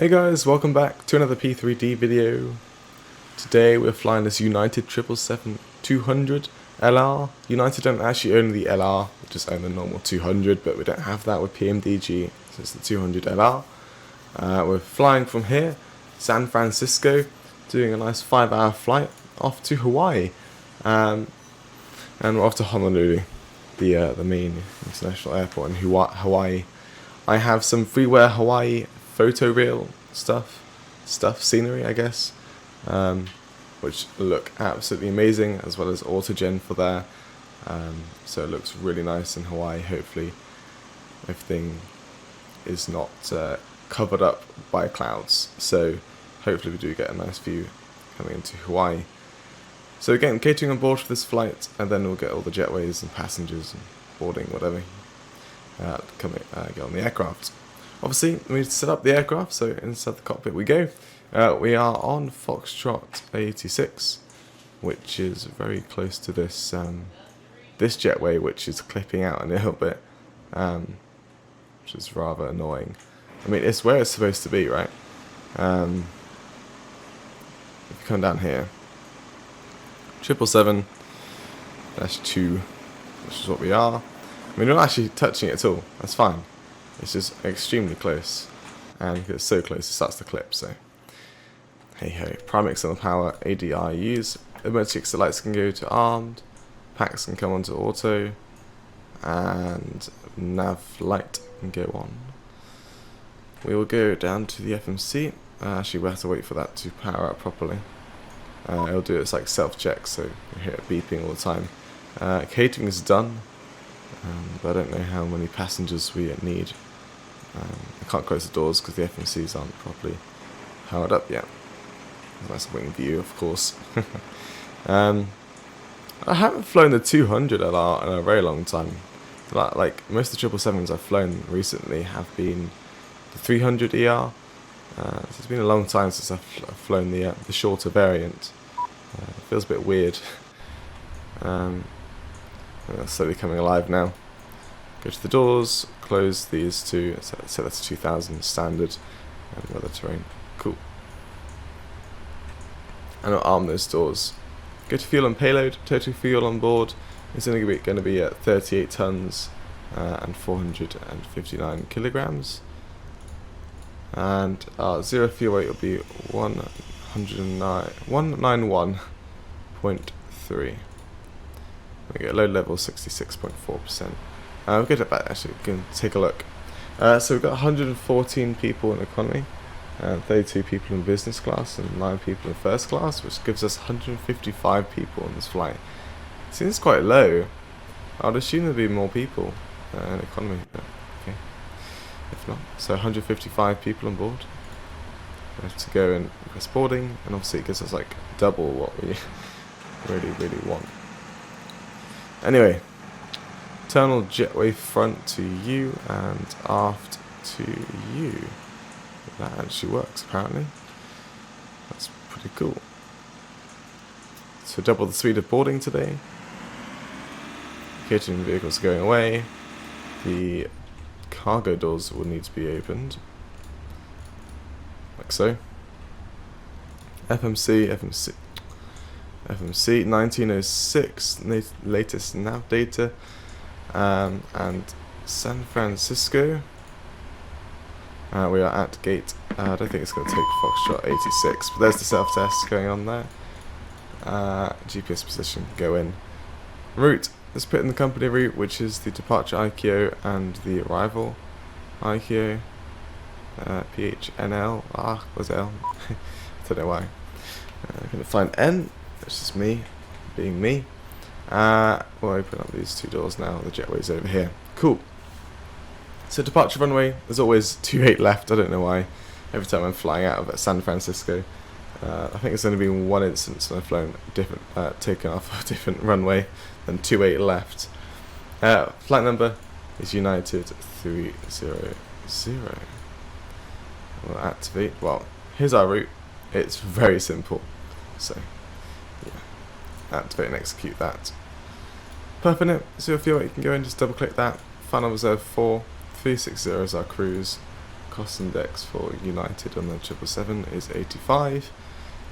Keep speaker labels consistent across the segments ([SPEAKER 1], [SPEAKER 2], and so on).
[SPEAKER 1] Hey guys, welcome back to another P3D video. Today we're flying this United 777-200 LR. United don't actually own the LR, they just own the normal 200, but we don't have that with PMDG, so it's the 200 LR. We're flying from here, San Francisco, doing a nice 5-hour flight off to Hawaii. And we're off to Honolulu, the main international airport in Hawaii. I have some freeware Hawaii photoreal scenery, I guess, which look absolutely amazing, as well as autogen for there. So it looks really nice in Hawaii. Hopefully everything is not covered up by clouds, so hopefully we do get a nice view coming into Hawaii. So again, catering on board for this flight, and then we'll get all the jetways and passengers and boarding, whatever, get on the aircraft. Obviously, we need to set up the aircraft, so inside the cockpit we go. We are on Foxtrot 86, which is very close to this this jetway, which is clipping out a little bit, which is rather annoying. I mean, it's where it's supposed to be, right? If you come down here, 777-2, which is what we are. I mean, we're not actually touching it at all. That's fine. It's just extremely close, and because it's so close, it starts to clip. So, hey ho. Prime external power, ADIUs. Emergency exit lights can go to armed. Packs can come onto auto, and nav light can go on. We will go down to the FMC. Actually, we'll have to wait for that to power up properly. It'll do its like self-check, so you hear it beeping all the time. Catering is done. But I don't know how many passengers we need. I can't close the doors because the FMCs aren't properly powered up yet. Nice wing view, of course. I haven't flown the 200 LR in a very long time. Like most of the 777s I've flown recently have been the 300 ER. So it's been a long time since I've flown the shorter variant. It feels a bit weird. That's slowly coming alive now. Go to the doors, close these two, so that's 2000 standard and weather terrain. Cool. And I'll arm those doors. Go to fuel and payload. Total fuel on board is only going to be at 38 tons and 459 kilograms. And our zero fuel weight will be 191.3. We get load level 66.4%. We'll get it back, actually, we can take a look. So we've got 114 people in economy, 32 people in business class, and 9 people in first class, which gives us 155 people on this flight. Seems quite low. I'd assume there'd be more people in economy, but okay. If not, so 155 people on board. We have to go and press boarding, and obviously it gives us like double what we really want. Anyway, internal jetway front to you and aft to you. That actually works, apparently. That's pretty cool. So double the speed of boarding today. Catering vehicles are going away. The cargo doors will need to be opened. Like so. FMC 1906, latest nav data, and San Francisco. We are at gate. I don't think it's going to take Foxtrot 86, but there's the self-test going on there. GPS position, go in. Route, let's put in the company route, which is the departure IQO and the arrival IQO. PHNL, what's L? I don't know why. I'm going to find N. It's just me, being me. We'll open up these two doors now. The jetway's over here. Cool. So departure runway, there's always 28 left. I don't know why. Every time I'm flying out of San Francisco. I think there's only been one instance when I've flown taken off a different runway than 28 left. Flight number is United 300. We'll activate. Well, here's our route. It's very simple. So, yeah, activate and execute that. Perfect. So if you can go in, just double click that. Final reserve 4360 is our cruise. cost index for United on the 777 is 85,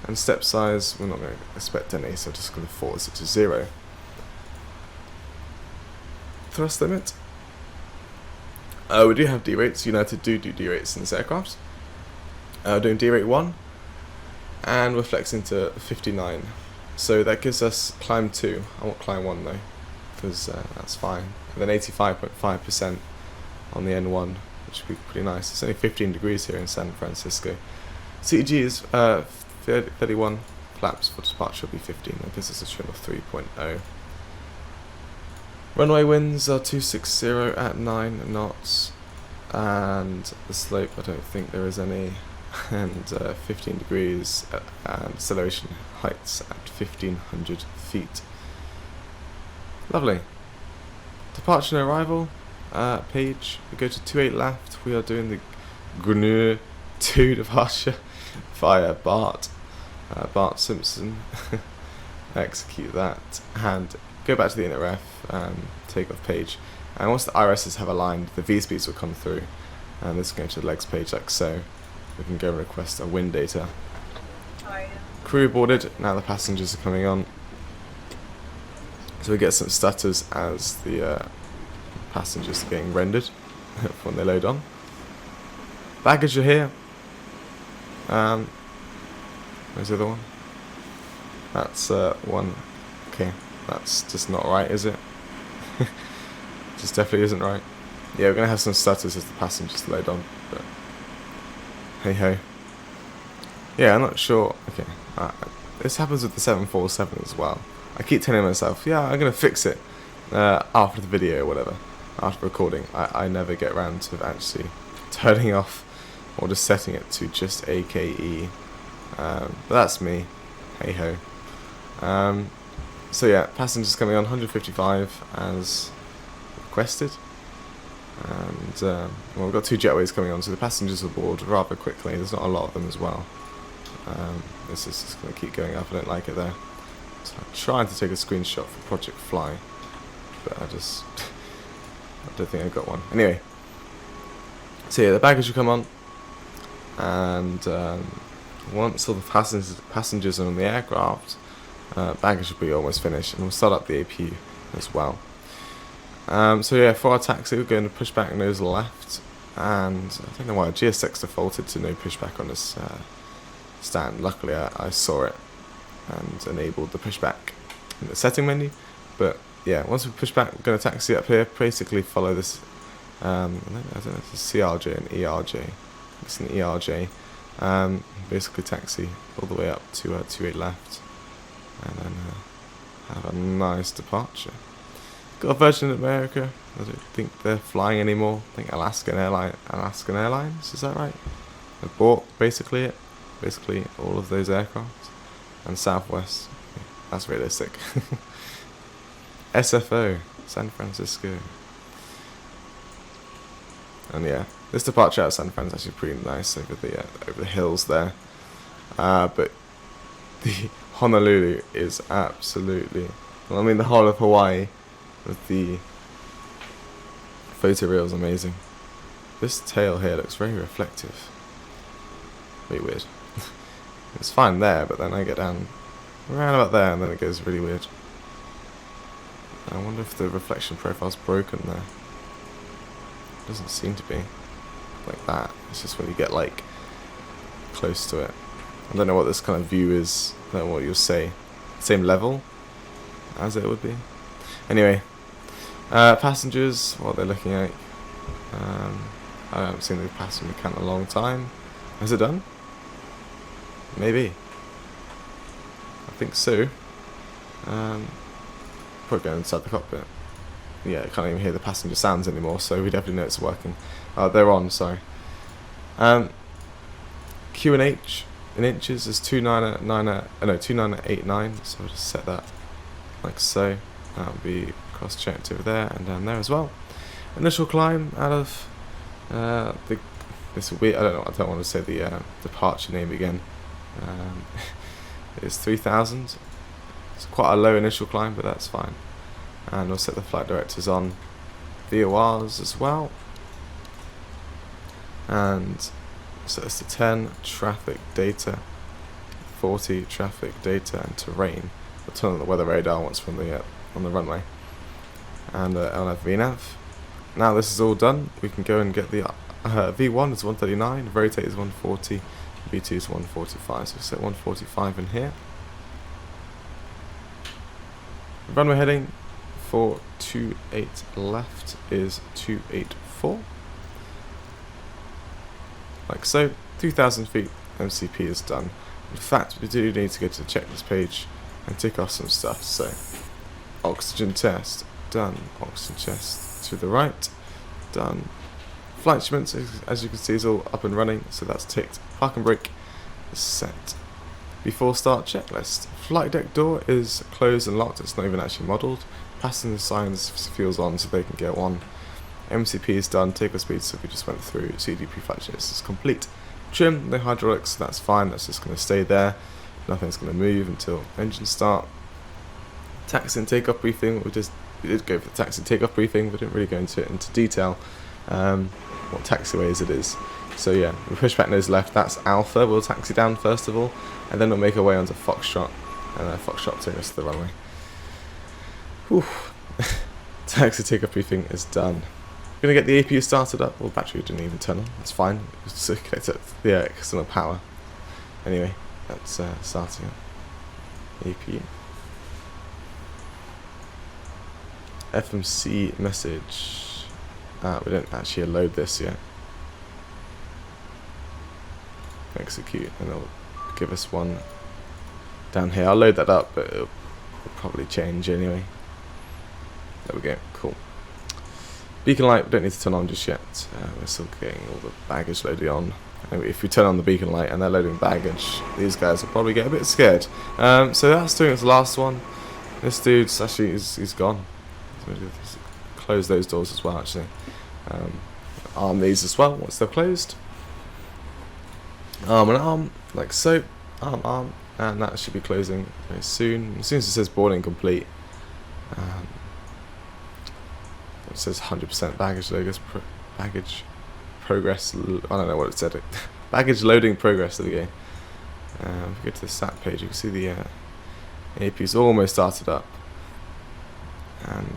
[SPEAKER 1] and step size, we're not going to expect any, so just going to force it to 0. Thrust limit. We do have D-rates. United do D-rates in this aircraft. We're doing D-rate 1, and we're flexing to 59. So that gives us climb 2. I want climb 1 though, because that's fine. And then 85.5% on the N1, which would be pretty nice. It's only 15 degrees here in San Francisco. CTG is 31, flaps for departure will be 15, that gives us a trim of 3.0. Runway winds are 260 at 9 knots, and the slope, I don't think there is any, and 15 degrees, and acceleration heights at 1500 feet. Lovely. Departure and arrival page, we go to 28 left, we are doing the Grunur 2 departure via Bart Simpson. Execute that, and go back to the inner takeoff page, and once the IRSs have aligned, the V-speeds will come through, and this will go to the legs page like so. We can go and request our wind data. Crew boarded, now the passengers are coming on. So we get some stutters as the passengers are getting rendered when they load on. Baggage are here. Where's the other one? That's one. Okay, that's just not right, is it? Just definitely isn't right. Yeah, we're going to have some stutters as the passengers load on, but hey ho. Yeah, I'm not sure. Okay, this happens with the 747 as well. I keep telling myself, yeah, I'm going to fix it after the video or whatever, after recording. I never get around to actually turning off or just setting it to just AKE. But that's me. Hey ho. So yeah, passengers coming on 155 as requested, and well, we've got 2 jetways coming on, so the passengers are board rather quickly. There's not a lot of them as well. This is just going to keep going up. I don't like it there. So I'm trying to take a screenshot for Project Fly, but I don't think I got one. Anyway, so yeah, the baggage will come on, and once all the passengers are on the aircraft, baggage will be almost finished, and we'll start up the APU as well. So yeah, for our taxi, we're going to push back nose left, and I don't know why GSX defaulted to no pushback on this stand. Luckily, I saw it and enabled the pushback in the setting menu. But yeah, once we push back, we're going to taxi up here. Basically, follow this. I don't know if it's CRJ and ERJ. It's an ERJ. Basically, taxi all the way up to 28 left, and then have a nice departure. Got a Virgin America. I don't think they're flying anymore. I think Alaskan Airlines, is that right? I bought basically all of those aircraft, and Southwest. Okay, that's realistic. SFO, San Francisco. And yeah, this departure out of San Fran is actually pretty nice over the hills there. But the Honolulu is absolutely, well, I mean the whole of Hawaii with the photo reel is amazing. This tail here looks very reflective. Very weird. It's fine there, but then I get down around about there and then it goes really weird. I wonder if the reflection profile's broken there. Doesn't seem to be like that. It's just when you get like close to it. I don't know what this kind of view is. I don't know what you'll say. Same level as it would be. Anyway, passengers, what they're looking at. I haven't seen the passenger count in a long time. Has it done? Maybe. I think so. Probably going inside the cockpit. Yeah, I can't even hear the passenger sounds anymore, so we definitely know it's working. They're on, sorry. Q and H in inches is 2989, so I'll just set that like so. That'll be cross-checked over there and down there as well. Initial climb out of this weird, I don't want to say the departure name again. It's 3000. It's quite a low initial climb, but that's fine. And we'll set the flight directors on VORs as well. and set this to 10, traffic data, 40, traffic data, and terrain. We'll turn on the weather radar once from the on the runway, and LF VNav. Now this is all done, we can go and get the V1 is 139, rotate is 140, V2 is 145, so we'll set 145 in here. Runway heading 428 left is 284. Like so, 2,000 feet MCP is done. In fact, we do need to go to the checklist page and tick off some stuff. So, oxygen test, done. Oxygen test to the right, done. Flight instruments, as you can see, is all up and running, so that's ticked. Park and brake is set. Before start checklist. Flight deck door is closed and locked, it's not even actually modelled. Passenger signs fuels on so they can go on. MCP is done, takeoff speed, so we just went through. CDP flight checklist is complete. Trim, no hydraulics, so that's fine, that's just going to stay there. Nothing's going to move until engine start. Taxi and takeoff briefing, we did go for the taxi and takeoff briefing, but didn't really go into detail what taxiways it is. So yeah, we push back nose left, that's Alpha, we'll taxi down first of all, and then we'll make our way onto Foxtrot, and Foxtrot take us to the runway. Whew. Taxi takeoff briefing is done. We're going to get the APU started up, well battery didn't even turn on, that's fine, it's connected to the external power. Anyway, that's starting up. APU. FMC message, we didn't actually load this yet. Execute, and it'll give us one down here. I'll load that up, but it'll probably change anyway. There we go, cool. Beacon light, we don't need to turn on just yet. We're still getting all the baggage loaded on. Anyway, if we turn on the beacon light and they're loading baggage, these guys will probably get a bit scared. So that's doing its last one. This dude's actually, he's gone. Close those doors as well, actually. Arm these as well once they're closed. Arm and arm, like so. Arm, and that should be closing very soon. As soon as it says boarding complete, it says 100% baggage loading, baggage progress. I don't know what it said. Baggage loading progress. There we go. If we go to the stat page, you can see the AP's almost started up. And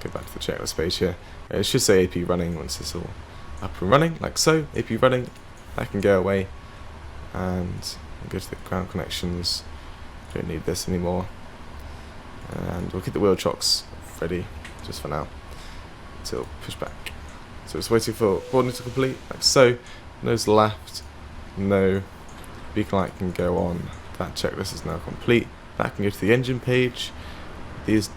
[SPEAKER 1] go back to the checklist page here. It should say AP running once it's all up and running, like so. AP running. That can go away, and go to the ground connections. Don't need this anymore, and we'll keep the wheel chocks ready just for now until push back. So it's waiting for boarding to complete, like so. Nose left, no. Beacon light can go on. That checklist is now complete. That can go to the engine page. These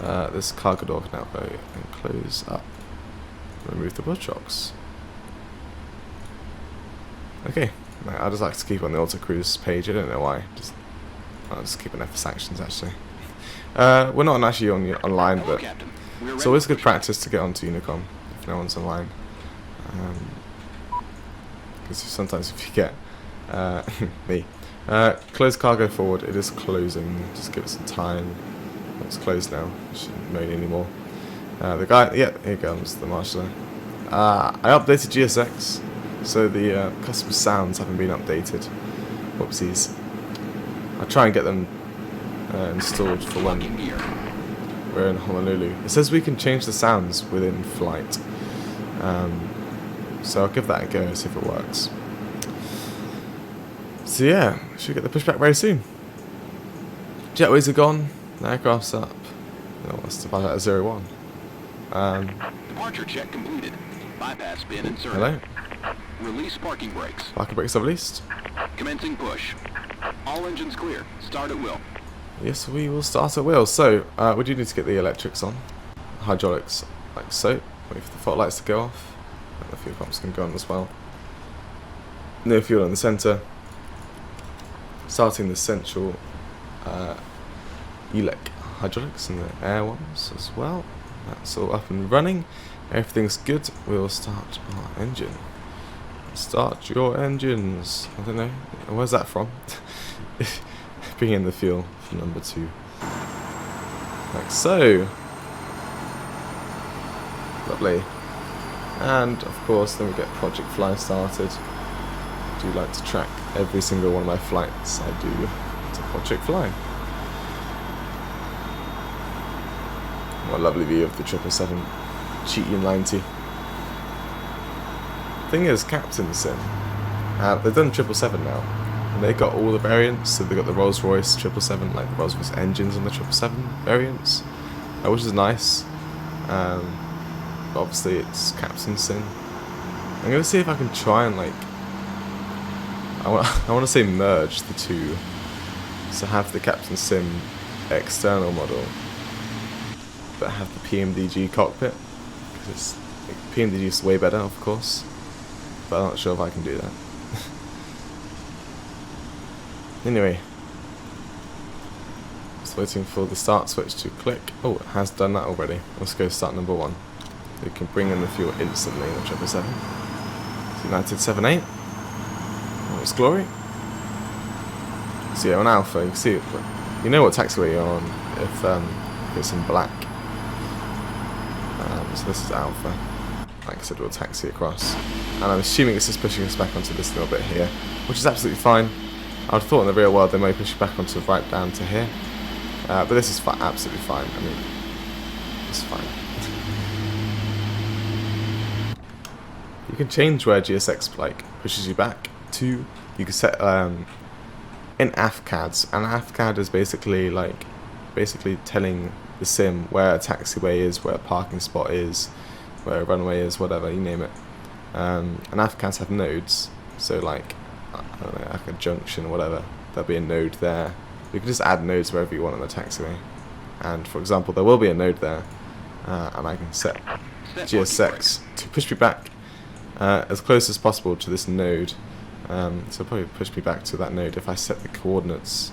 [SPEAKER 1] this cargo door can now go and close up. Remove the wheel chocks. Okay, I just like to keep on the auto cruise page. I don't know why. I'll just keep an F for sanctions actually. We're not actually online, but it's always good practice to get onto Unicom if no one's online. Because sometimes if you get me, close cargo forward. It is closing. Just give it some time. It's closed now. It shouldn't moan anymore. The guy, yeah, here comes the marshaller. I updated GSX. So the custom sounds haven't been updated. Whoopsies. I'll try and get them installed for when we're in Honolulu. It says we can change the sounds within flight. So I'll give that a go, see if it works. So yeah, should get the pushback very soon. Jetways are gone, the aircraft's up. No, that's about at 0-1.
[SPEAKER 2] Departure check completed. Bypass bin inserted.
[SPEAKER 1] Hello.
[SPEAKER 2] Release parking brakes.
[SPEAKER 1] Parking brakes are released.
[SPEAKER 2] Commencing push. All engines clear. Start at will.
[SPEAKER 1] Yes, we will start at will. So, we do need to get the electrics on. Hydraulics, like so. Wait for the fault lights to go off. And the fuel pumps can go on as well. No fuel in the centre. Starting the central ELEC hydraulics and the air ones as well. That's all up and running. Everything's good. We'll start our engine. Start your engines. I don't know. Where's that from? Bring in the fuel for number 2. Like so. Lovely. And of course then we get Project Fly started. I do like to track every single one of my flights I do to Project Fly. What a lovely view of the 777 GE90. Thing is, Captain Sim, they've done 777 now, and they got all the variants. So they got the Rolls-Royce 777, like the Rolls-Royce engines on the 777 variants, which is nice. But obviously it's Captain Sim. I'm gonna see if I can try and like, I want to say merge the two, so have the Captain Sim external model, but have the PMDG cockpit, because PMDG is way better, of course. But I'm not sure if I can do that. Anyway, just waiting for the start switch to click. Oh, it has done that already. Let's go start number 1. We can bring in the fuel instantly in the 777. It's United 78. Oh, it's glory. So yeah, on Alpha, you can see it. You know what taxiway you're on if it's in black. So this is Alpha. Like I said, we'll taxi across. And I'm assuming it's just pushing us back onto this little bit here, which is absolutely fine. I would have thought in the real world they may push you back onto right down to here. But this is absolutely fine. I mean, it's fine. You can change where GSX like pushes you back to. You can set in AFCADs, and AFCAD is basically telling the sim where a taxiway is, where a parking spot is, where a runway is, whatever, you name it. And AFCADs have nodes, so like, I don't know, like a junction or whatever, there'll be a node there. You can just add nodes wherever you want on the taxiway. And for example, there will be a node there, and I can set GSX to push me back as close as possible to this node. So probably push me back to that node if I set the coordinates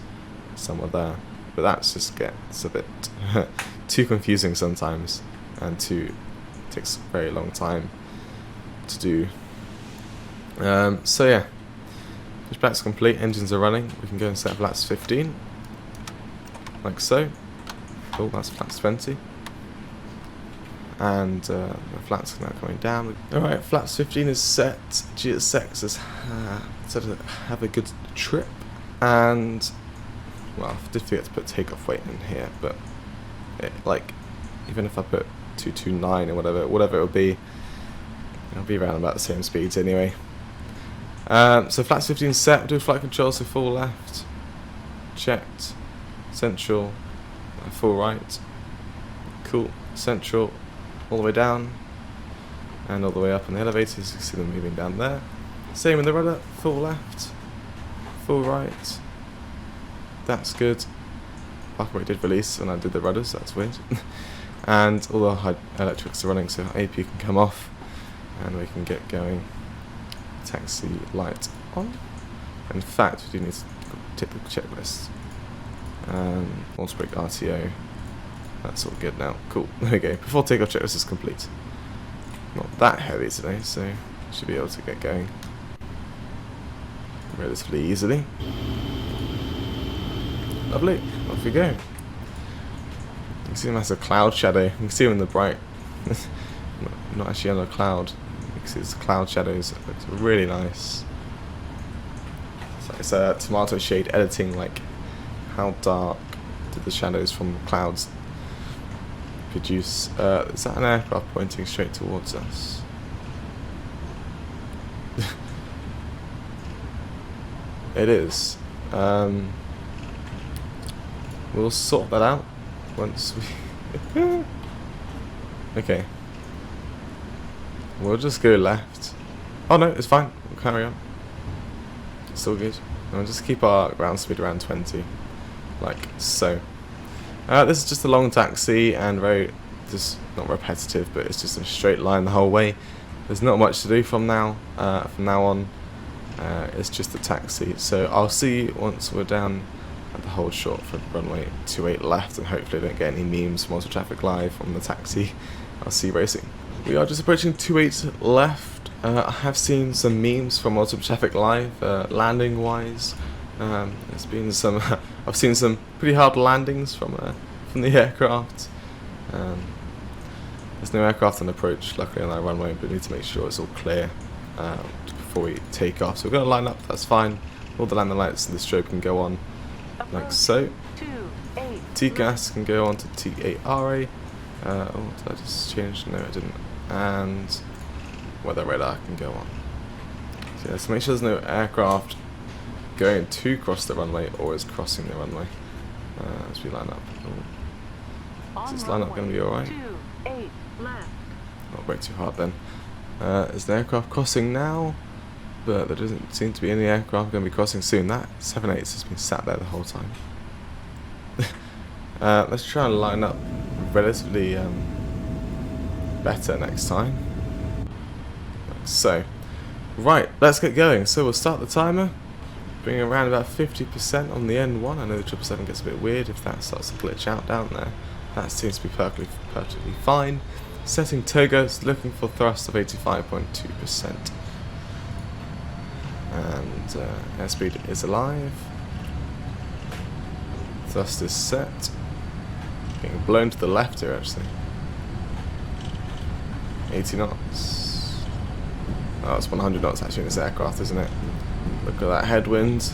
[SPEAKER 1] somewhere there. But that just gets a bit too confusing sometimes, and takes a very long time to do. So yeah, pushback's complete, engines are running. We can go and set flaps 15, like so. Oh, that's flaps 20. And the flaps are now coming down. Alright, flaps 15 is set. GSX is said to have a good trip. And, well, I did forget to put takeoff weight in here, but like, even if I put 229 or whatever it'll be around about the same speeds anyway. So flaps 15 set, we'll do flight control, so full left, checked, central, full right, cool, central, all the way down, and all the way up on the elevators. You can see them moving down there. Same in the rudder, full left, full right, that's good. Parking brake did release when I did the rudders, so that's weird. And all the electrics are running, so AP can come off and we can get going. Taxi light on. In fact, we do need to tick the checklist. Launch brake RTO. That's all good now. Cool. There we go. Before takeoff checklist is complete. Not that heavy today, so should be able to get going relatively easily. Lovely. Off we go. You can see him as a cloud shadow. You can see him in the bright. not actually on a cloud. You can see it's cloud shadows. It looks really nice. So it's a tomato shade editing, like how dark did the shadows from clouds produce. Is that an aircraft pointing straight towards us? It is. We'll sort that out once we... Okay. We'll just go left. Oh no, it's fine. We'll carry on. It's all good. And we'll just keep our ground speed around 20. Like so. This is just a long taxi and very, just not repetitive, but it's just a straight line the whole way. There's not much to do from now on. It's just a taxi. So I'll see you once we're down at the hold short for runway 28 left, and hopefully I don't get any memes from Auto Traffic Live on the taxi. I'll see you racing. We are just approaching 28 left. I have seen some memes from Auto Traffic Live, landing wise. There's been some. I've seen some pretty hard landings from the aircraft. There's no aircraft on approach, luckily, on that runway, but we need to make sure it's all clear before we take off. So we're going to line up, that's fine. All the landing lights and the strobe can go on, like so. T-gas can go on to T8RA. Oh, did I just change? No, I didn't. And weather radar can go on. So yeah, so make sure there's no aircraft going to cross the runway or is crossing the runway as we line up. Oh. Is this line up going to be alright? Not brake too hard then. Is the aircraft crossing now? But there doesn't seem to be any aircraft going to be crossing soon. That 7.8 has been sat there the whole time. Let's try and line up relatively better next time. Like so. Right, let's get going. So we'll start the timer. Bring around about 50% on the N1. I know the 777 gets a bit weird if that starts to glitch out down there. That seems to be perfectly fine. Setting Togos, looking for thrust of 85.2%. And airspeed is alive. Thrust is set. Getting blown to the left here actually. 80 knots. Oh, it's 100 knots actually in this aircraft, isn't it? Look at that headwind.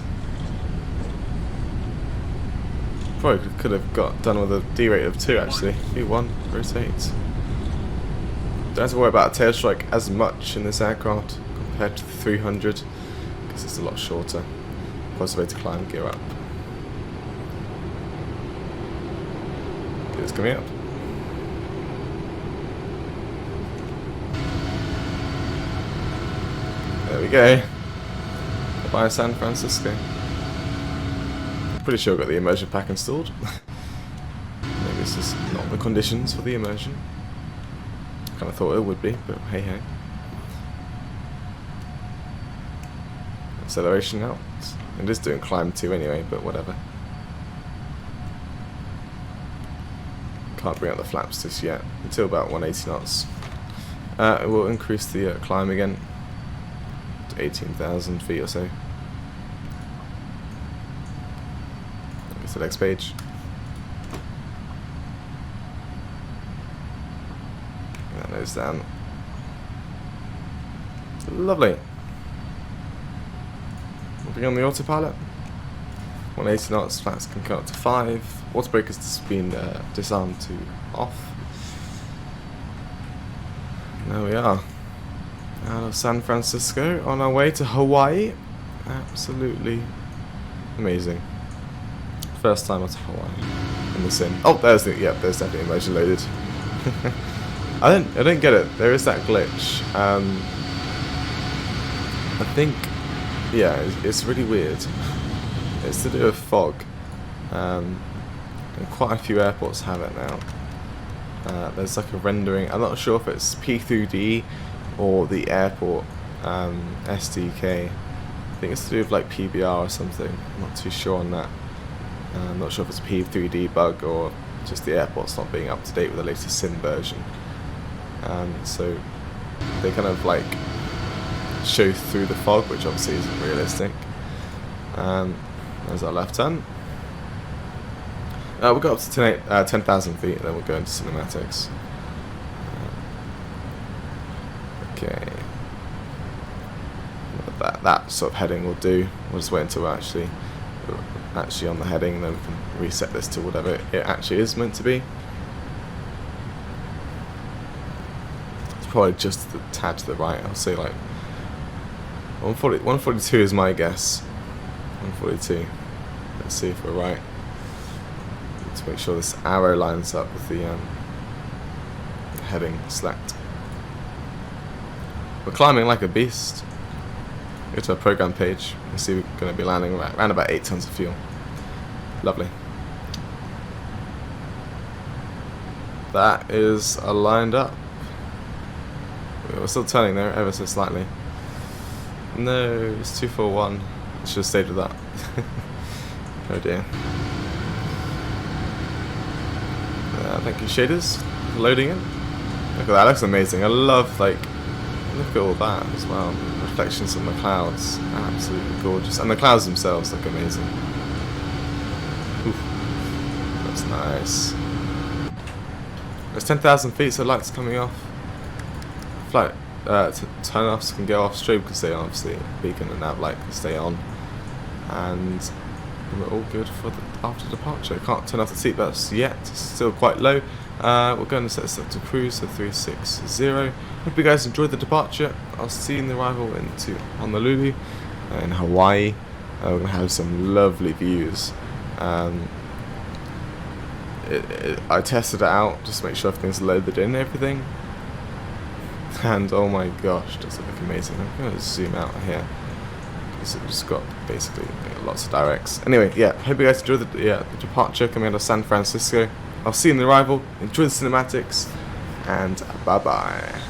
[SPEAKER 1] Probably could have done with a D rate of 2 actually. V1, rotate. Don't have to worry about a tail strike as much in this aircraft compared to the 300 because it's a lot shorter. Positive way to climb, gear up. Gears coming up. There we go. Bye San Francisco. Pretty sure I got the immersion pack installed. Maybe it's just not the conditions for the immersion. Kind of thought it would be, but hey hey. Acceleration out. It is doing climb 2 anyway, but whatever. Can't bring up the flaps just yet until about 180 knots. It will increase the climb again to 18,000 feet or so. Go to the next page. That nose down. Lovely. Moving on the autopilot. 180 knots, flaps can cut up to 5. Water brake has just been disarmed to off. There we are. Out of San Francisco, on our way to Hawaii. Absolutely amazing. First time out to Hawaii in the sim. Oh, there's there's definitely immersion loaded. I don't get it. There is that glitch. I think, yeah, it's really weird. It's to do with fog, and quite a few airports have it now. There's like a rendering. I'm not sure if it's P3D or the airport SDK. I think it's to do with like PBR or something. I'm not too sure on that. I'm not sure if it's a P3D bug or just the airport's not being up to date with the latest sim version. So they kind of like show through the fog, which obviously isn't realistic. There's our left turn. We'll go up to 10,000 feet, and then we'll go into cinematics. Okay. That sort of heading will do. We'll just wait until we're actually on the heading, and then we can reset this to whatever it actually is meant to be. It's probably just a tad to the right. I'll say like 142 is my guess. 142. Let's see if we're right. Let's make sure this arrow lines up with the heading select. We're climbing like a beast. Go to our program page and see we're going to be landing around about 8 tons of fuel. Lovely. That is lined up. We're still turning there ever so slightly. No, it's 241. Should have stayed with that. Oh dear. Thank you, shaders, for loading in. Look at that, looks amazing. I love, like, look at all that as well. Reflections on the clouds, absolutely gorgeous. And the clouds themselves look amazing. Oof. That's nice. It's 10,000 feet, so lights coming off. Flight turn-offs can go off, strobe can stay on, obviously. Beacon and nav light can stay on. And we're all good for the after departure. Can't turn off the seatbelts yet, it's still quite low. We're going to set this up to cruise, so 360. Hope you guys enjoyed the departure. I'll see you in the arrival into Honolulu in Hawaii. We're going to have some lovely views. I tested it out just to make sure everything's loaded in and everything. And oh my gosh, does it look amazing. I'm going to zoom out here. It's just got basically lots of directs. Anyway, yeah, hope you guys enjoyed the departure coming out of San Francisco. I'll see you in the arrival. Enjoy the cinematics, and bye bye.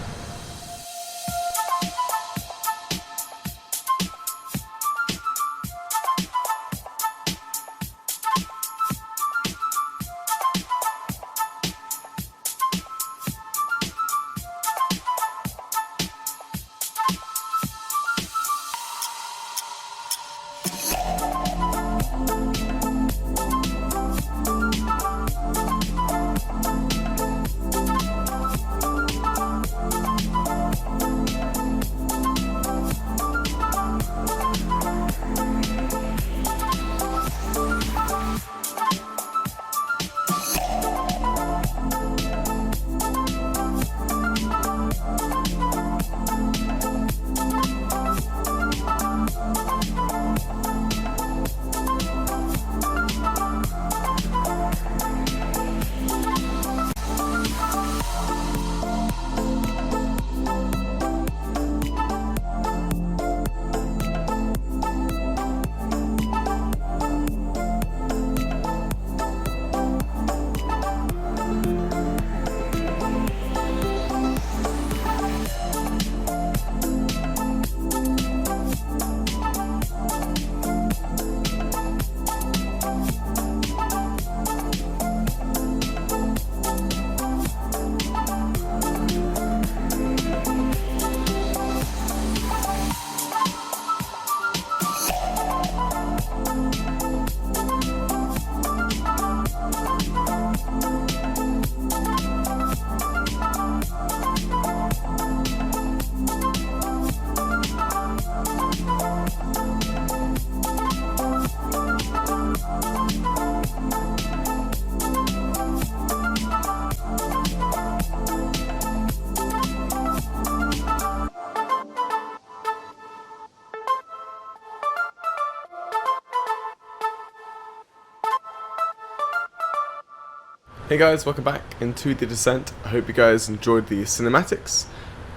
[SPEAKER 1] Hey guys, welcome back into the descent. I hope you guys enjoyed the cinematics.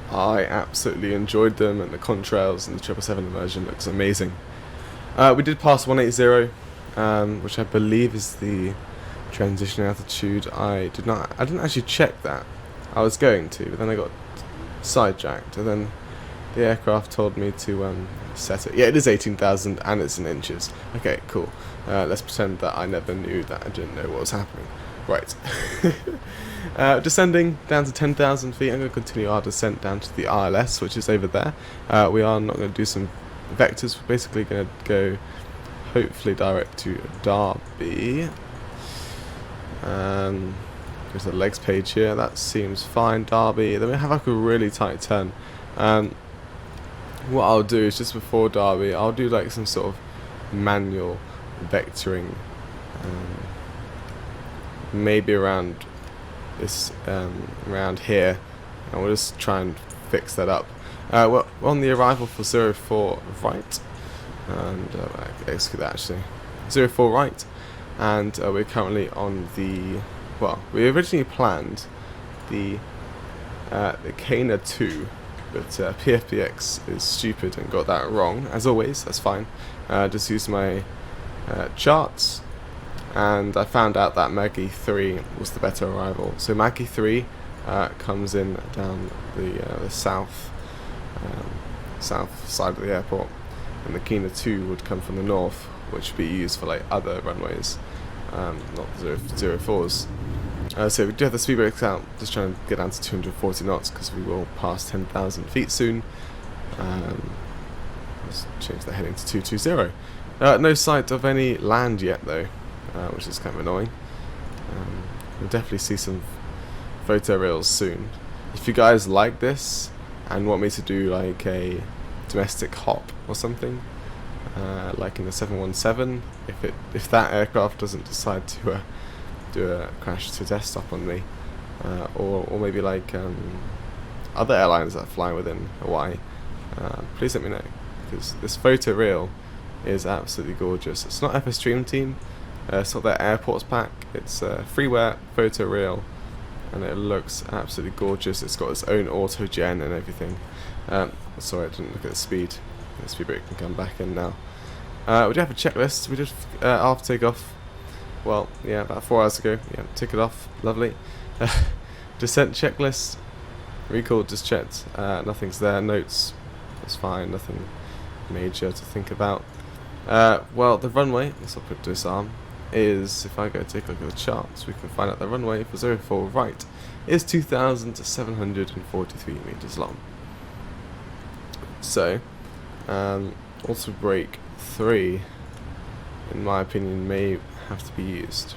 [SPEAKER 1] I absolutely enjoyed them, and the contrails and the 777 immersion looks amazing. We did pass 180, which I believe is the transition altitude. I didn't actually check that. I was going to, but then I got sidetracked, and then the aircraft told me to set it. Yeah, it is 18,000 and it's in inches. Okay, cool. Let's pretend that I never knew that. I didn't know what was happening. Right. Descending down to 10,000 feet. I'm going to continue our descent down to the ILS, which is over there. We are not going to do some vectors. We're basically going to go, hopefully, direct to Derby. Go to the legs page here. That seems fine. Derby. Then we have like a really tight turn. What I'll do is just before Derby, I'll do like some sort of manual vectoring. Maybe around this, around here, and we'll just try and fix that up. We're on the arrival for 04 right, and execute that actually. 04 right, and we're currently on the, well, we originally planned the Kana 2, but PFBX is stupid and got that wrong, as always. That's fine. Just use my charts, and I found out that Maggie 3 was the better arrival. So Maggie 3 comes in down the south side of the airport, and the Kina 2 would come from the north, which would be used for like other runways, not 04s. So we do have the speed brakes out, just trying to get down to 240 knots because we will pass 10,000 feet soon. Let's change the heading to 220. No sight of any land yet though, which is kind of annoying. We'll definitely see some photoreels soon. If you guys like this and want me to do like a domestic hop or something, like in the 717, if that aircraft doesn't decide to do a crash to desktop on me, or maybe like other airlines that fly within Hawaii, please let me know, because this photoreel is absolutely gorgeous. It's not FSDreamteam, it's not their airports pack, it's a freeware photoreel, and it looks absolutely gorgeous. It's got its own auto gen and everything. Sorry, I didn't look at the speed. The speed brake can come back in now. We do have a checklist. We did after takeoff. Well, yeah, about 4 hours ago. Yeah, tick it off. Lovely. Descent checklist. Recall just checked. Nothing's there. Notes. That's fine. Nothing major to think about. Well, the runway. Let's put disarm. Is, if I go take a look at the charts, we can find out the runway for 04 right is 2,743 meters long. So, auto brake 3, in my opinion, may have to be used.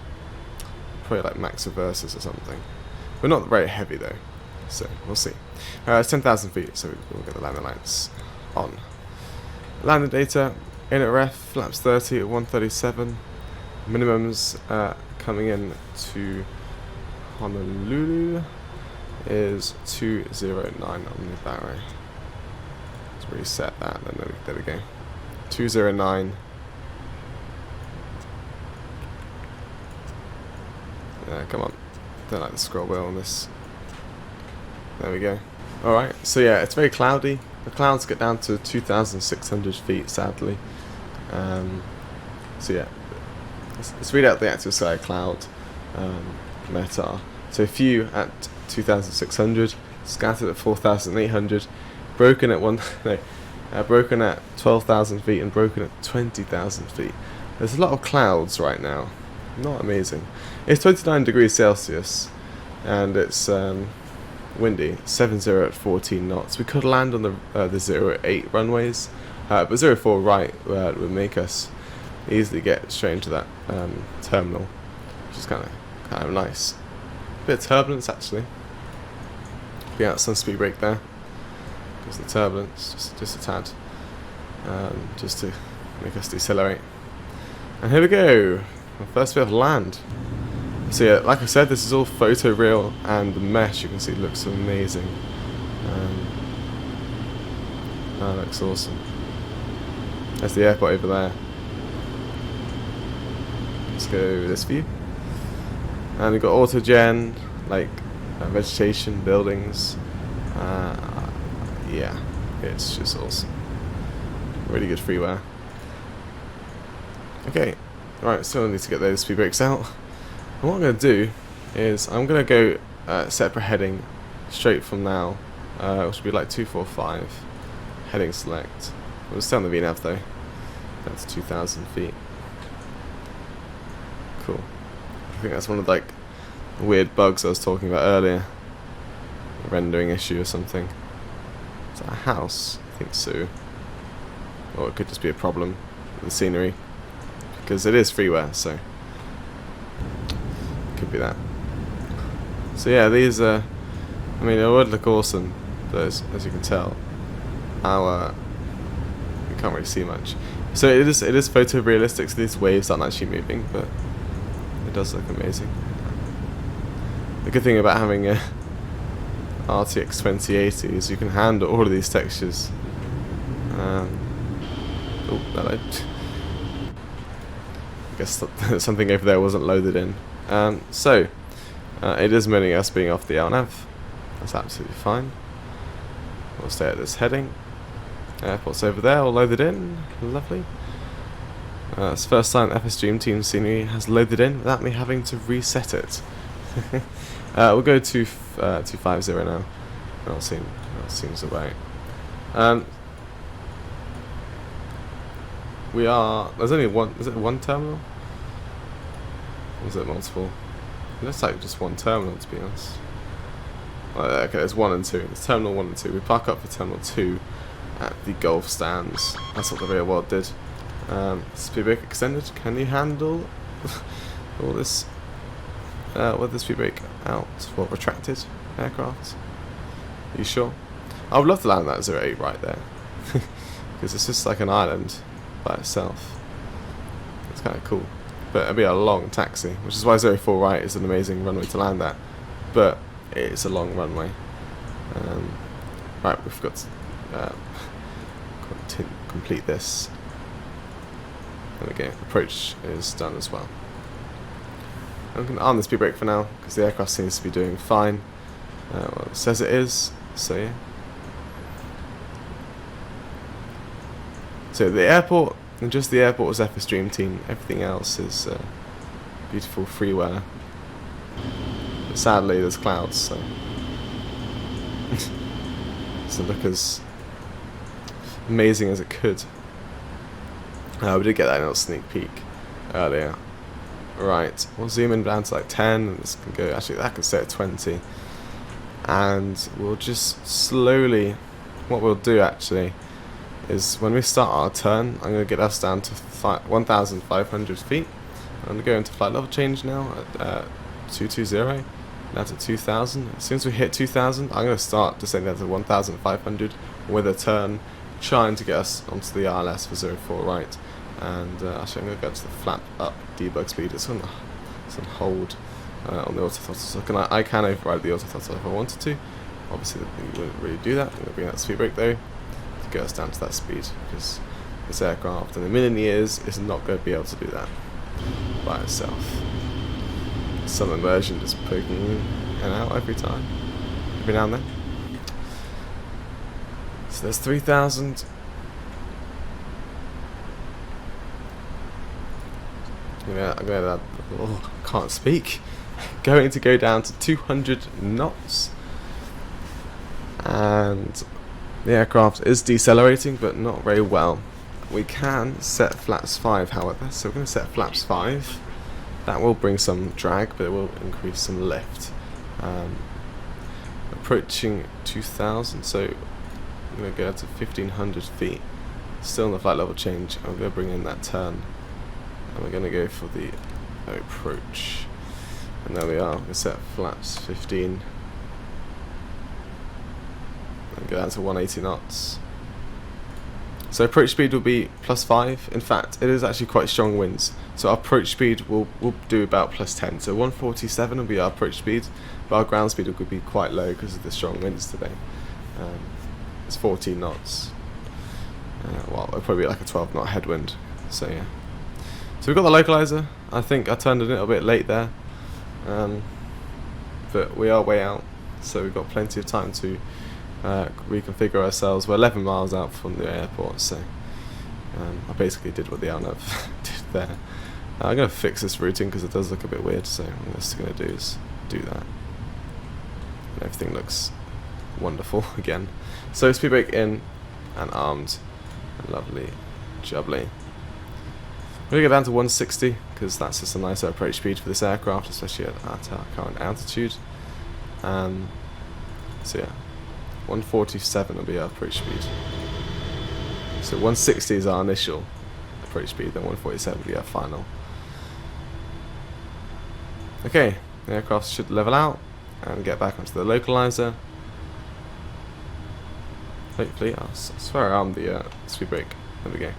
[SPEAKER 1] Probably like max reverses or something. We're not very heavy though, so we'll see. It's 10,000 feet, so we'll get the landing lights on. Landing data, in at ref, flaps 30 at 137. Minimums coming in to Honolulu is 209 on the battery. Let's reset that, then there we go. 209. Come on. Don't like the scroll wheel on this. There we go. Alright, so yeah, it's very cloudy. The clouds get down to 2,600 feet, sadly. So yeah. Let's read out the active sky cloud METAR. So few at 2,600, scattered at 4,800, broken at broken at 12,000 feet, and broken at 20,000 feet. There's a lot of clouds right now. Not amazing. It's 29 degrees Celsius, and it's windy. 70 at 14 knots. We could land on the 08 runways, but 04 right would make us easily get straight into that terminal, which is kind of nice. Bit of turbulence actually. Be out some speed brake there. Just the turbulence, just a tad, just to make us decelerate. And here we go. Our first bit of land. So yeah, like I said, this is all photoreal, and the mesh you can see looks amazing. That looks awesome. There's the airport over there. Let's go this view. And we've got auto gen, like vegetation, buildings. Yeah, it's just awesome. Really good freeware. Okay, right, so I need to get those speed brakes out. And what I'm going to do is I'm going to go separate heading straight from now, which will be like 245. Heading select. We'll stay on the VNAV though. That's 2,000 feet. Cool. I think that's one of like the weird bugs I was talking about earlier. A rendering issue or something. Is that a house? I think so. Or it could just be a problem with the scenery. Because it is freeware, so could be that. So yeah, these I mean, it would look awesome, but as you can tell, you can't really see much. So it is photorealistic, so these waves aren't actually moving, but it does look amazing. The good thing about having a RTX 2080 is you can handle all of these textures. Oh, hello. I guess something over there wasn't loaded in. So it is meaning us being off the LNAV. That's absolutely fine. We'll stay at this heading. Airport's over there, all loaded in. Lovely. It's the first time FSDreamteam scenery has loaded in without me having to reset it. We'll go to 250 now. That seems about. There's only one. Is it one terminal? Or is it multiple? It looks like just one terminal, to be honest. Okay, there's 1 and 2. There's terminal 1 and 2. We park up for terminal 2 at the golf stands. That's what the real world did. Speed brake extended. Can you handle all this with the speed brake out for retracted aircraft? Are you sure? I would love to land that 08 right there. Because it's just like an island by itself. It's kind of cool. But it'll be a long taxi, which is why 04 right is an amazing runway to land at. But it's a long runway. Right, we've got to complete this. There we go. Approach is done as well. I'm going to arm the speed brake for now because the aircraft seems to be doing fine. Well, it says it is, so yeah. So the airport, and just the airport was FSDreamteam. Everything else is beautiful freeware. But sadly, there's clouds, so it doesn't look as amazing as it could. We did get that little sneak peek earlier. Right, we'll zoom in down to like 10, and this can go, actually that could stay at 20. And we'll just slowly, what we'll do actually, is when we start our turn, I'm going to get us down to 1,500 feet. I'm going to go into flight level change now at 220, down to 2,000. As soon as we hit 2,000, I'm going to start descending down to 1,500 with a turn, trying to get us onto the RLS for 04 right. And actually I'm going to go to the flap up debug speed. It's going to hold on the autothrottle. So I can override the autothrottle if I wanted to. Obviously you wouldn't really do that. I'm going to bring that speed brake though to get us down to that speed, because this aircraft in a million years is not going to be able to do that by itself. Some immersion just poking in and out every time, every now and then. So there's 3,000. Yeah, I'm going to, can't speak. Going to go down to 200 knots. And the aircraft is decelerating, but not very well. We can set flaps 5, however. So we're going to set flaps 5. That will bring some drag, but it will increase some lift. Approaching 2,000, so I'm going to go to 1,500 feet. Still in the flight level change. I'm going to bring in that turn. And we're going to go for the approach. And there we are. We set flaps 15. And go down to 180 knots. So approach speed will be +5. In fact, it is actually quite strong winds. So our approach speed will do about +10. So 147 will be our approach speed, but our ground speed will be quite low because of the strong winds today. It's 14 knots. Well, it'll probably be like a 12 knot headwind. So yeah. So we've got the localizer. I think I turned it a little bit late there, but we are way out, so we've got plenty of time to reconfigure ourselves. We're 11 miles out from the airport, so I basically did what the RNAV did there. I'm going to fix this routing because it does look a bit weird, so what I'm just going to do is do that. And everything looks wonderful again. So speed brake in and armed and lovely, jubbly. We're going to go down to 160 because that's just a nicer approach speed for this aircraft, especially at our current altitude. So yeah, 147 will be our approach speed. So 160 is our initial approach speed, then 147 will be our final. Okay, the aircraft should level out and get back onto the localizer. Hopefully, I swear I armed the speed brake. There we go.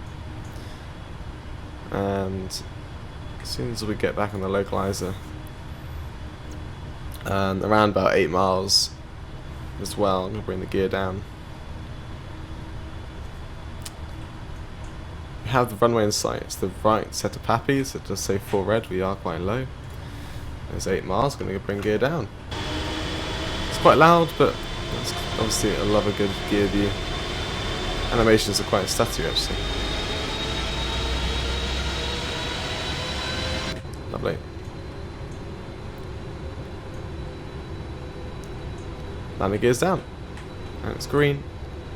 [SPEAKER 1] And as soon as we get back on the localizer, and around about 8 miles as well, I'm going to bring the gear down. We have the runway in sight. It's the right set of pappies. It does say 4 red. We are quite low. There's 8 miles. Going to bring gear down. It's quite loud, but obviously I love a good gear view. Animations are quite stuttery actually. Lovely. Landing gear's down. And it's green.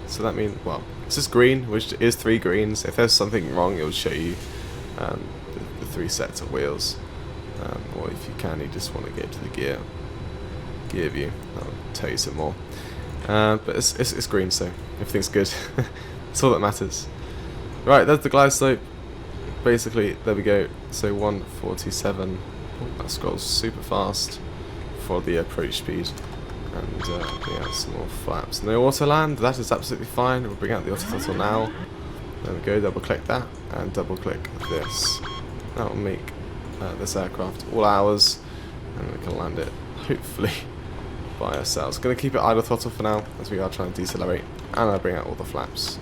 [SPEAKER 1] So that means, well, it's just green, which is 3 greens. If there's something wrong, it will show you the 3 sets of wheels. Or if you can, you just want to get to the gear view. I'll tell you some more. But it's green, so everything's good. That's all that matters. Right, there's the glide slope. Basically, there we go. So 147 Oh, that scrolls super fast for the approach speed. And bring out some more flaps. No auto land, that is absolutely fine. We'll bring out the auto throttle now. There we go, double click that and double click this. That will make this aircraft all ours, and we can land it hopefully by ourselves. Going to keep it idle throttle for now as we are trying to decelerate, and I'll bring out all the flaps.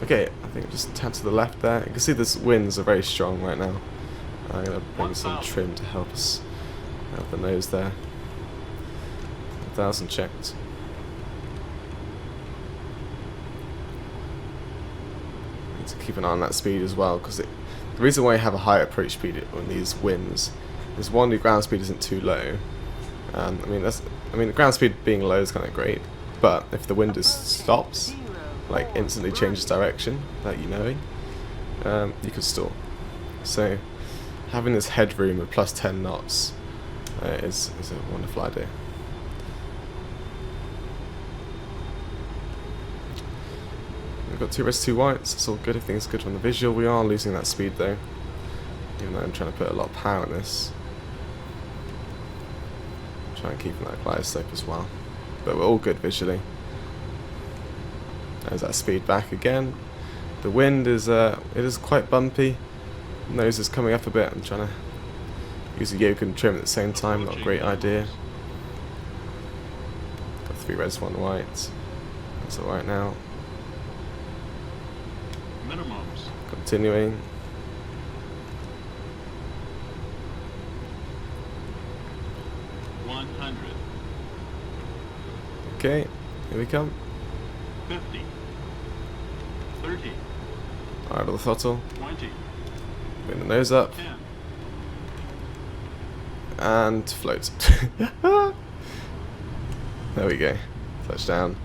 [SPEAKER 1] Okay, I think just tap to the left there. You can see the winds are very strong right now. I'm going to bring some trim to help us out the nose there. 1,000 checked. Need to keep an eye on that speed as well, because the reason why you have a high approach speed on these winds is one, the ground speed isn't too low. I mean the ground speed being low is kind of great, but if the wind just stops, like instantly changes direction without you knowing, you could stall. So having this headroom of plus 10 knots is a wonderful idea. We've got 2 reds, 2 whites, it's all good. Everything's good from the visual. We are losing that speed though, even though I'm trying to put a lot of power in this. Try and keep that glide slope as well. But we're all good visually. There's that speed back again. The wind is it is quite bumpy. Nose is coming up a bit. I'm trying to use a yoke and trim at the same time. Not a great idea. Got 3 reds, 1 white. That's alright now.
[SPEAKER 3] Minimums.
[SPEAKER 1] Continuing. Okay, here we come.
[SPEAKER 3] 50. 30.
[SPEAKER 1] Alright, the throttle.
[SPEAKER 3] 20.
[SPEAKER 1] Bring the nose up.
[SPEAKER 3] 10.
[SPEAKER 1] And float. There we go. Touchdown.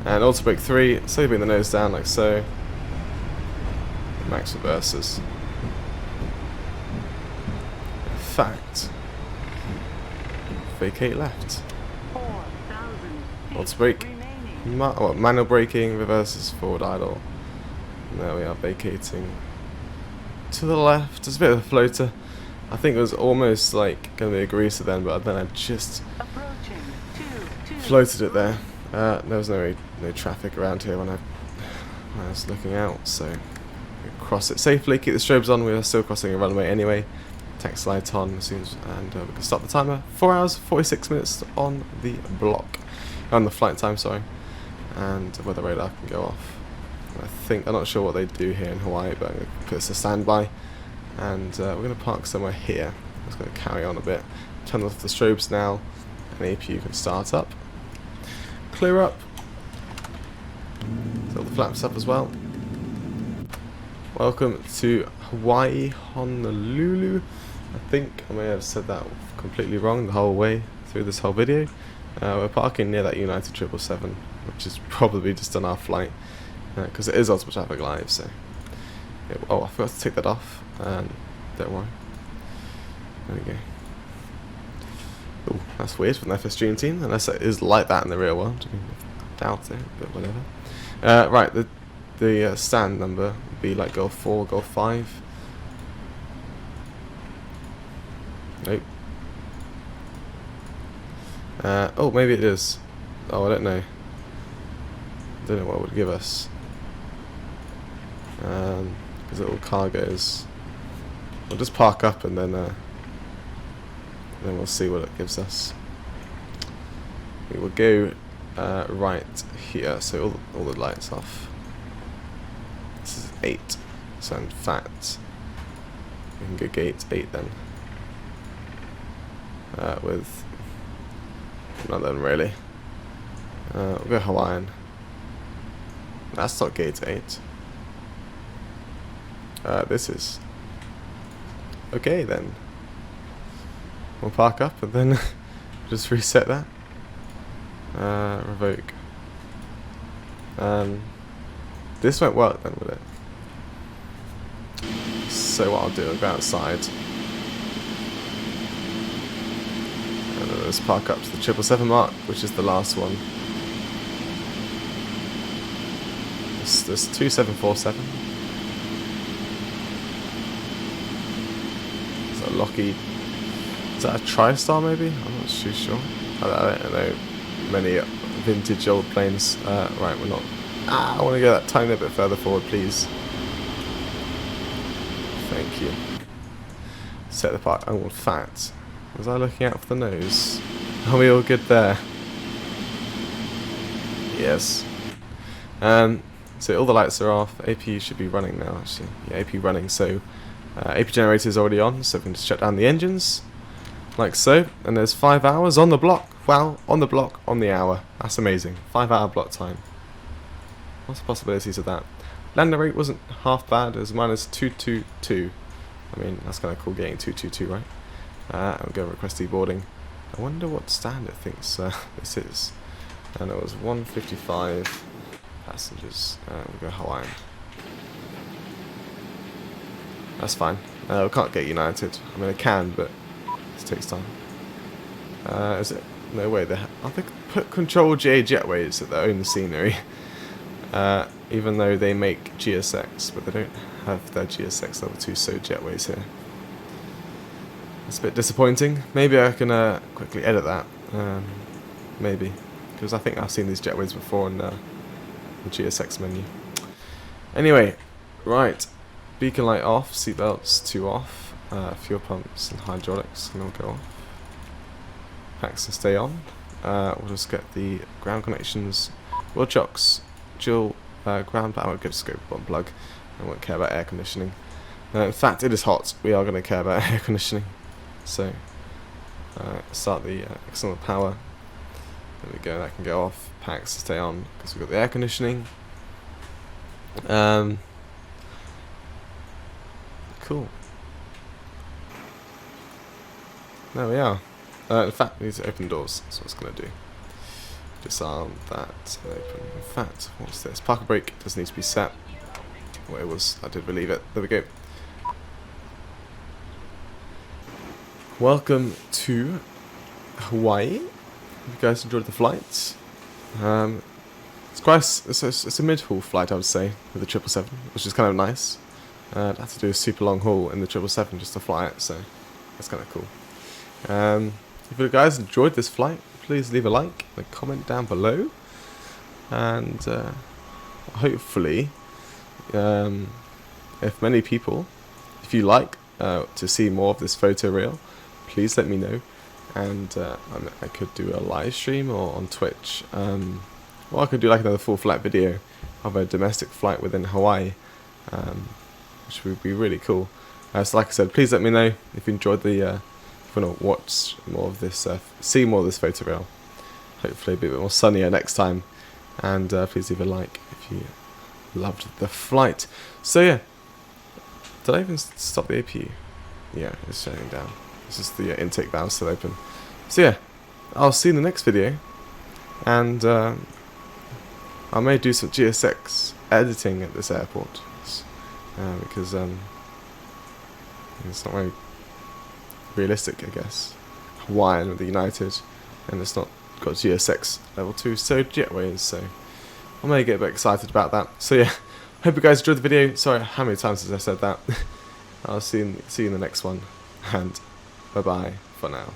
[SPEAKER 1] And auto brake 3. So you bring the nose down like so. Max reverses. In fact, vacate left. Auto brake. Manual braking, reverses, forward idle. And there we are, vacating to the left. It's a bit of a floater. I think it was almost like going to be a greaser then, but then I just floated it there. There was no traffic around here when I was looking out, so cross it safely, keep the strobes on. We are still crossing a runway anyway. Tax light on as soon as, and we can stop the timer. 4 hours 46 minutes on the block, on the flight time, sorry, and the weather radar can go off. I'm not sure what they do here in Hawaii, but I'm going to put this to standby, and we're going to park somewhere here. I'm just going to carry on a bit. Turn off the strobes now, and APU can start up. Clear up. Fill the flaps up as well. Welcome to Hawaii, Honolulu. I think I may have said that completely wrong the whole way through this whole video. We're parking near that United 777, which is probably just on our flight, because it is Ultimate Traffic Live, so... Yeah, oh, I forgot to take that off. Don't worry. There we go. Oh, that's weird from the FSDreamteam, unless it is like that in the real world. I mean, I doubt it, but whatever. Right, the stand number would be like Gulf 4, Gulf 5. Nope. Oh, maybe it is. Oh, I don't know. Don't know what it would give us. Because little cargoes. We'll just park up and then we'll see what it gives us. We will go right here, so all the lights off. This is 8, so in fact we can go gate 8 then. With none of them really. We'll go Hawaiian. That's not gate 8. This is. Okay then. We'll park up and then just reset that. Revoke. This won't work then, will it? So what I'll do, I'll go outside. And then let's park up to the 777 mark, which is the last one. There's 2747. Lockheed. Is that a TriStar maybe? I'm not too sure. I don't know many vintage old planes. Right, we're not. I want to go that tiny bit further forward, please. Thank you. Set the part. Oh, in fact, was I looking out for the nose? Are we all good there? Yes. So all the lights are off. AP should be running now, actually. Yeah, AP running. So AP generator is already on, so we can just shut down the engines, like so. And there's 5 hours on the block. Wow, on the block, on the hour. That's amazing. 5 hour block time. What's the possibilities of that? Landing rate wasn't half bad. It was minus 222. I mean, that's kind of cool getting 222, right? I'll go request deboarding. I wonder what standard thinks this is. And it was 155 passengers. We'll go Hawaiian. That's fine. We can't get United. I mean, I can, but it takes time. Is it? No way. They put Control J jetways at their own scenery. Even though they make GSX, but they don't have their GSX level 2 so jetways here. It's a bit disappointing. Maybe I can quickly edit that. Maybe. Because I think I've seen these jetways before in the GSX menu. Anyway, right. Beacon light off, seatbelts 2 off, fuel pumps and hydraulics can all go off. Packs can stay on. We'll just get the ground connections, wheel chocks, dual ground, but I won't go to scope one plug. I won't care about air conditioning. In fact, it is hot. We are going to care about air conditioning. So, start the external power. There we go, that can go off. Packs to stay on because we've got the air conditioning. Cool. There we are. In fact, we need to open doors. That's what it's going to do. Disarm that open. In fact, what's this? Parker brake doesn't need to be set. Well, it was. I did believe it. There we go. Welcome to Hawaii. Hope you guys enjoyed the flights. It's quite. It's a mid-haul flight, I would say, with the 777, which is kind of nice. I'd have to do a super long haul in the 777 just to fly it, so that's kind of cool. If you guys enjoyed this flight, please leave a like and a comment down below. And hopefully, if many people, if you like to see more of this photo reel, please let me know. And I could do a live stream or on Twitch. Or I could do like another full flight video of a domestic flight within Hawaii. Which would be really cool. So like I said, please let me know if you enjoyed the, if you want to watch more of this, see more of this photo reel. Hopefully be a bit more sunnier next time. And please leave a like if you loved the flight. So yeah, did I even stop the AP? Yeah, it's shutting down. This is the intake valve still open. So yeah, I'll see you in the next video. And I may do some GSX editing at this airport. Because it's not very realistic, I guess. Hawaiian with the United, and it's not got GSX level 2, so jetways, so I may get a bit excited about that. So yeah, hope you guys enjoyed the video. Sorry how many times has I said that. I'll see you in the next one, and bye bye for now.